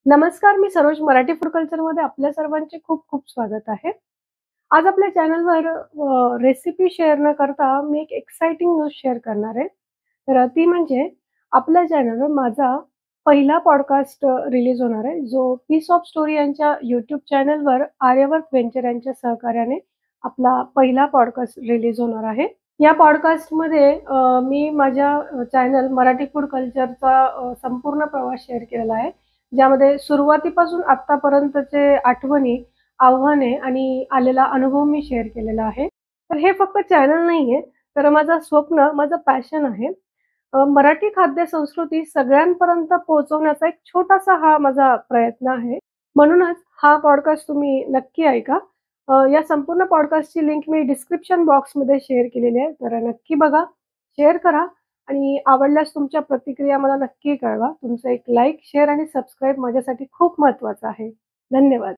नमस्कार, मी सरोज मराठी फूड कल्चरमध्ये आपल्या सर्वांचे खूप खूप स्वागत आहे. आज आपल्या चॅनलवर रेसिपी शेअर न करता मी एक एक्साइटिंग न्यूज शेअर करणार आहे. तर ती म्हणजे आपल्या चॅनलवर माझा पहिला पॉडकास्ट रिलीज होणार आहे, जो पीस ऑफ स्टोरी यांच्या यूट्यूब चॅनलवर आर्यवर्त व्हेंचर यांच्या सहकार्याने आपला पहिला पॉडकास्ट रिलीज होणार आहे. या पॉडकास्टमध्ये मी माझ्या चॅनल मराठी फूड कल्चरचा संपूर्ण प्रवास शेअर केलेला आहे. ज्यामध्ये सुरुवातीपासून आत्तापर्यंतचे आठवणी, आव्हाने आणि आलेला अनुभव मी शेअर केलेला आहे. तर हे फक्त चॅनल नाहीये, तर माझं स्वप्न, माझं पॅशन आहे. मराठी खाद्य संस्कृती सगळ्यांपर्यंत पोहोचवण्याचा एक छोटासा हा माझा प्रयत्न आहे. म्हणूनच हा पॉडकास्ट तुम्ही नक्की ऐका. या संपूर्ण पॉडकास्टची लिंक मी डिस्क्रिप्शन बॉक्समध्ये शेअर केलेली आहे. तर नक्की बघा, शेअर करा आणि आवडल्यास तुमच्या प्रतिक्रिया मला नक्की कळवा. तुमचं एक लाईक, शेअर आणि सबस्क्राईब माझ्यासाठी खूप महत्त्वाचं आहे. धन्यवाद.